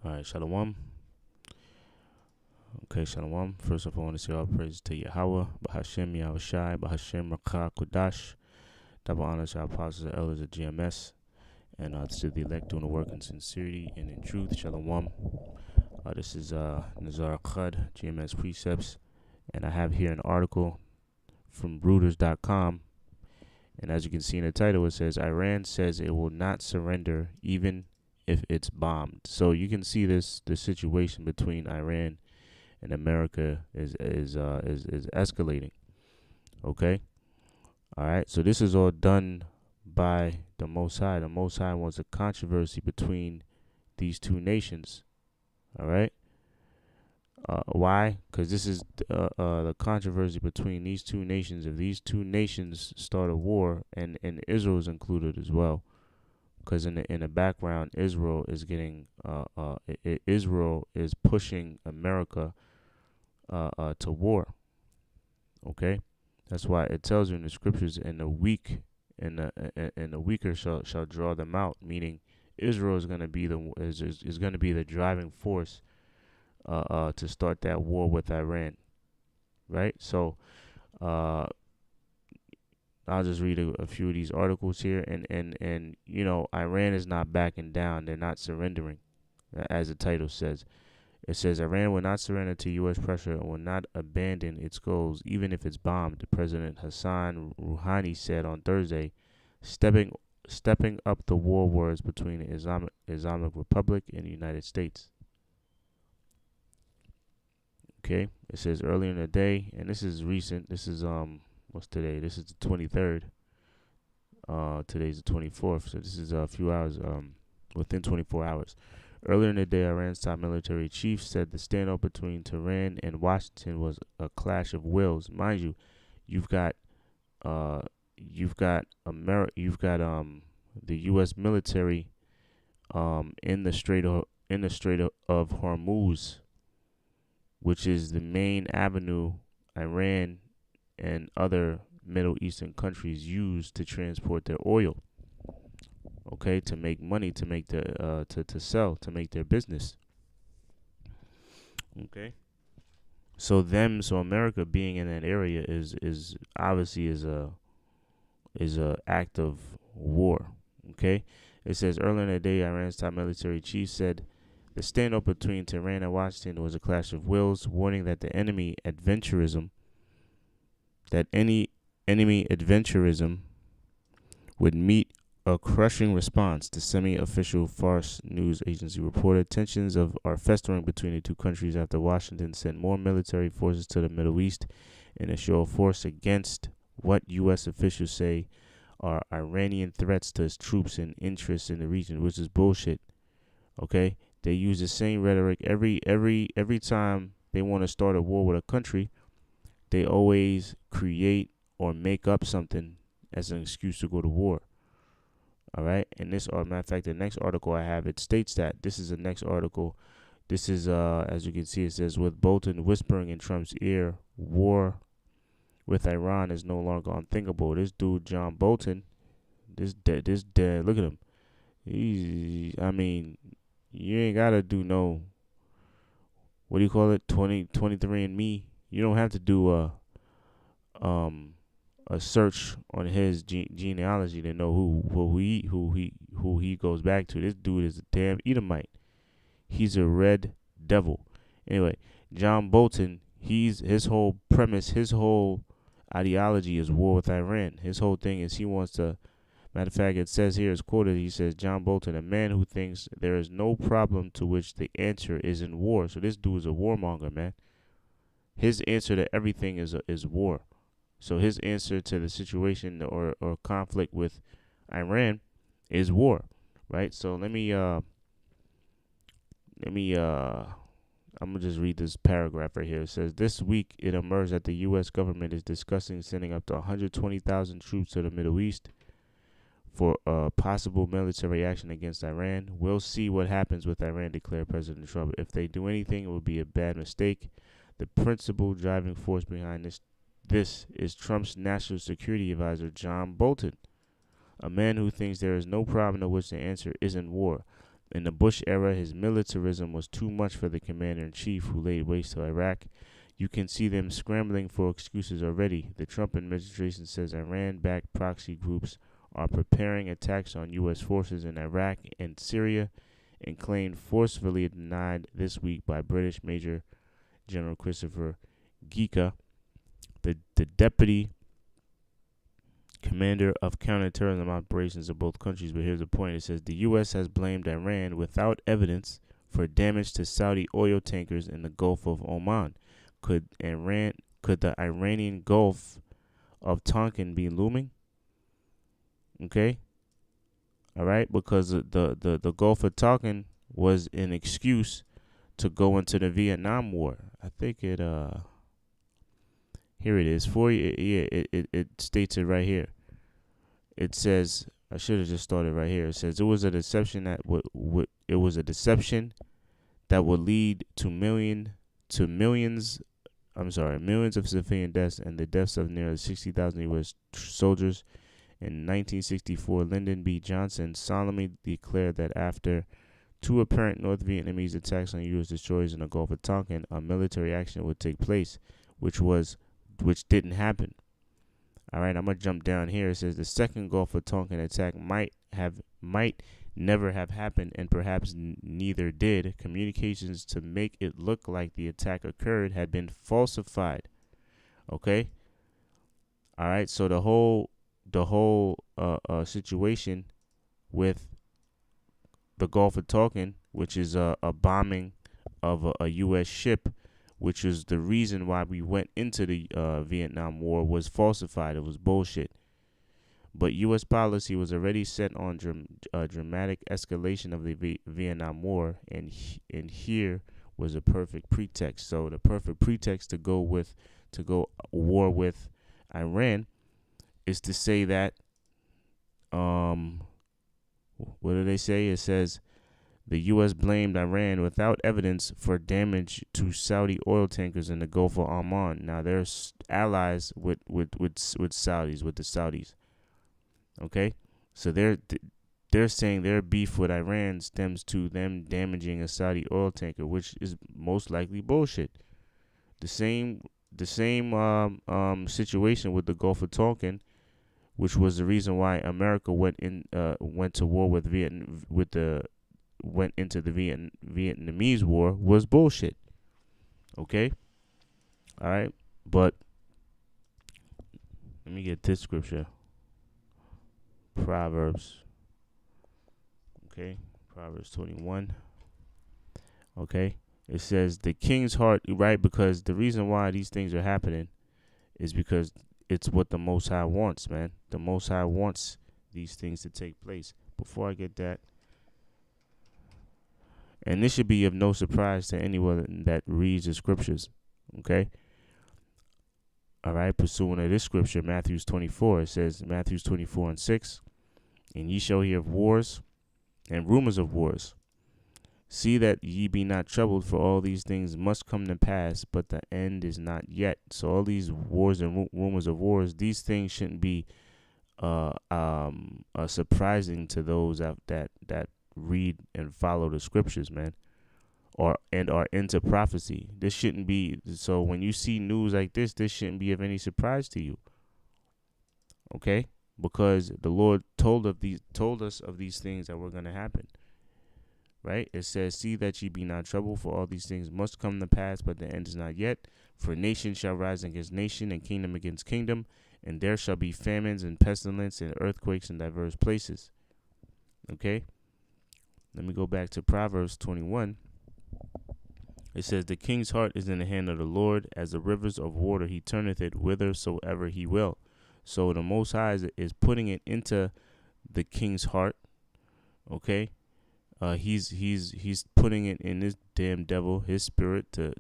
All right, shalawam. Okay, shalawam. First of all, I want to say all praise to Yahawah, bahasham, Yahawashi, bahasham, Rakha, Kudash. Double honors to our apostles and elders of GMS, and to the elect doing the work in sincerity and in truth. Shalom. This is Nazar Khud, GMS Precepts, and I have here an article from Reuters.com. And as you can see in the title, it says Iran says it will not surrender even if it's bombed. So you can see the situation between Iran and America is escalating. Okay, all right. So this is all done by the Most High. The Most High wants a controversy between these two nations. All right. Why? Because this is the controversy between these two nations. If these two nations start a war, and Israel is included as well, because in the background, Israel is getting Israel is pushing America to war. Okay, that's why it tells you in the scriptures, and the weak and the weaker shall draw them out. Meaning, Israel is going to be is going to be the driving force to start that war with Iran, right? So I'll just read a few of these articles here, and Iran is not backing down; they're not surrendering, as the title says. It says Iran will not surrender to U.S. pressure and will not abandon its goals, even if it's bombed. President Hassan Rouhani said on Thursday, stepping up the war words between the Islamic Republic and the United States. Okay, it says earlier in the day, and this is recent. This is what's today? This is the 23rd. Today's the 24th. So this is a few hours. Within 24 hours. Earlier in the day, Iran's top military chief said the standoff between Tehran and Washington was a clash of wills. Mind you, you've got the U.S. military in the Strait of Hormuz, which is the main avenue Iran and other Middle Eastern countries use to transport their oil. Okay, to make money, to make to sell, to make their business. Okay, so America being in that area is obviously is a act of war. Okay, it says earlier in the day, Iran's top military chief said the standoff between Tehran and Washington was a clash of wills, warning that any enemy adventurism would meet a crushing response. The semi-official Fars news agency reported tensions are festering between the two countries after Washington sent more military forces to the Middle East in a show of force against what U.S. officials say are Iranian threats to its troops and interests in the region, which is bullshit. Okay, they use the same rhetoric every time they want to start a war with a country. They always create or make up something as an excuse to go to war. All right, and this, matter of fact, the next article I have, it states that this is the next article. This is, as you can see, it says, with Bolton whispering in Trump's ear, war with Iran is no longer unthinkable. This dude, John Bolton, this dead, look at him. I mean, you ain't gotta do no, what do you call it, 23 and me. You don't have to do a search on his genealogy to know who he goes back to. This dude is a damn Edomite. He's a red devil. Anyway, John Bolton, his whole premise, his whole ideology is war with Iran. His whole thing is he wants to. Matter of fact, it says here, it's quoted. He says, John Bolton, a man who thinks there is no problem to which the answer is in war. So this dude is a warmonger, man. His answer to everything is war. So his answer to the situation or conflict with Iran is war, right? So I'm gonna just read this paragraph right here. It says, this week it emerged that the U.S. government is discussing sending up to 120,000 troops to the Middle East for possible military action against Iran. We'll see what happens with Iran, declared President Trump. If they do anything, it will be a bad mistake. The principal driving force behind this is Trump's national security advisor, John Bolton, a man who thinks there is no problem to which the answer isn't war. In the Bush era, his militarism was too much for the commander-in-chief who laid waste to Iraq. You can see them scrambling for excuses already. The Trump administration says Iran-backed proxy groups are preparing attacks on U.S. forces in Iraq and Syria, and claimed forcefully denied this week by British Major General Christopher Geika, the deputy commander of counterterrorism operations of both countries. But here's the point. It says the U.S. has blamed Iran without evidence for damage to Saudi oil tankers in the Gulf of Oman. Could the Iranian Gulf of Tonkin be looming? Okay. All right, because the Gulf of Tonkin was an excuse to go into the Vietnam War. I think it here it is for you. Yeah, it states it right here. It says, I should have just started right here. It says it was a deception that would lead to millions of civilian deaths and the deaths of nearly 60,000 U.S. soldiers. In 1964, Lyndon B. Johnson solemnly declared that after two apparent North Vietnamese attacks on U.S. destroyers in the Gulf of Tonkin, a military action would take place, which didn't happen. All right, I'm gonna jump down here. It says the second Gulf of Tonkin attack might never have happened, and perhaps neither did. Communications to make it look like the attack occurred had been falsified. Okay. All right. So the whole situation with the Gulf of Tonkin, which is a bombing of a U.S. ship, which is the reason why we went into the Vietnam War, was falsified. It was bullshit. But U.S. policy was already set on dramatic escalation of the Vietnam War, and here was a perfect pretext. So the perfect pretext to go war with Iran is to say that, what do they say? It says the U.S. blamed Iran without evidence for damage to Saudi oil tankers in the Gulf of Oman. Now they're allies with the Saudis. Okay, so they're saying their beef with Iran stems to them damaging a Saudi oil tanker, which is most likely bullshit. The same situation with the Gulf of Tonkin, which was the reason why America went to war with went into the Vietnamese War, was bullshit. Okay, all right, but let me get this scripture. Proverbs. Okay, Proverbs 21. Okay, it says the king's heart, right? Because the reason why these things are happening is because it's what the Most High wants, man. The Most High wants these things to take place. Before I get that, and this should be of no surprise to anyone that reads the scriptures. Okay. All right, pursuant to this scripture, Matthew 24, it says, Matthew 24:6, and ye shall hear of wars and rumors of wars. See that ye be not troubled, for all these things must come to pass, but the end is not yet. So all these wars and rumors of wars, these things shouldn't be surprising to those that read and follow the scriptures, man. Are into prophecy. This shouldn't be, so when you see news like this shouldn't be of any surprise to you. Okay? Because the Lord told us of these things that were going to happen. Right? It says, see that ye be not troubled, for all these things must come to pass, but the end is not yet. For nation shall rise against nation, and kingdom against kingdom, and there shall be famines and pestilence and earthquakes in diverse places. Okay? Let me go back to Proverbs 21. It says, the king's heart is in the hand of the Lord, as the rivers of water he turneth it whithersoever he will. So the Most High is putting it into the king's heart. Okay, he's putting it in this damn devil, his spirit, to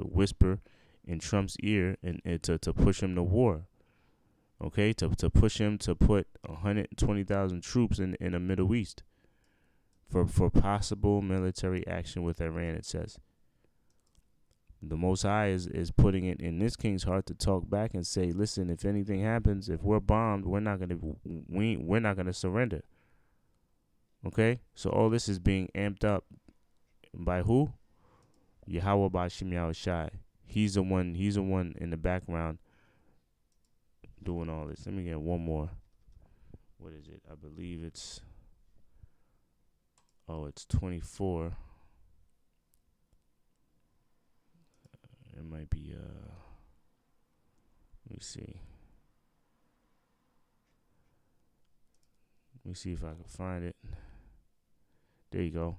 whisper in Trump's ear and to push him to war. Okay, to push him to put 120,000 troops in the Middle East for possible military action with Iran. It says. The Most High is putting it in this king's heart to talk back and say, listen, if anything happens, if we're bombed, we're not gonna surrender. Okay? So all this is being amped up by who? Yahawah bahasham Yahawashi. He's the one in the background doing all this. Let me get one more. What is it? I believe it's 24. It might be let me see. Let me see if I can find it. There you go.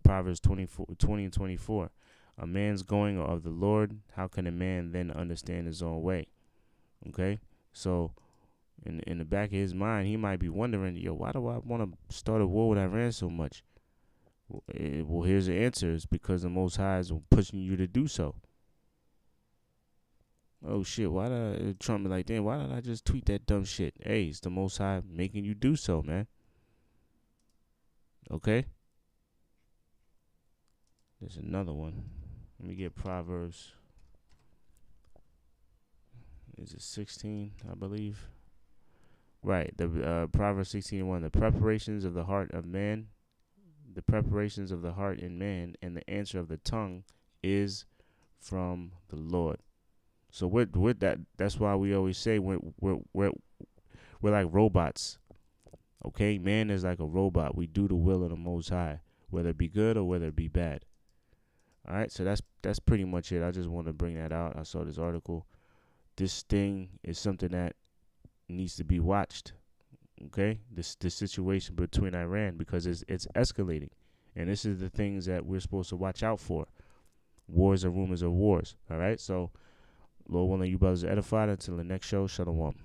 Proverbs 20 and 24. A man's going are of the Lord. How can a man then understand his own way? Okay? So, in the back of his mind, he might be wondering, yo, why do I want to start a war with Iran so much? Well, here's the answer. It's because the Most High is pushing you to do so. Oh, shit, why did Trump be like, damn, why did I just tweet that dumb shit? Hey, it's the Most High making you do so, man. Okay? There's another one. Let me get Proverbs. Is it 16, I believe? Right. The Proverbs 16:1. The preparations of the heart of man, the preparations of the heart in man, and the answer of the tongue is from the Lord. So with that, that's why we always say we're like robots. Okay, man is like a robot. We do the will of the Most High, whether it be good or whether it be bad. All right, so that's pretty much it. I just want to bring that out. I saw this article. This thing is something that needs to be watched. Okay, this situation between Iran, because it's escalating, and this is the things that we're supposed to watch out for. Wars are rumors of wars. All right, so Lord willing, you brothers are edified. Until the next show, shalawam.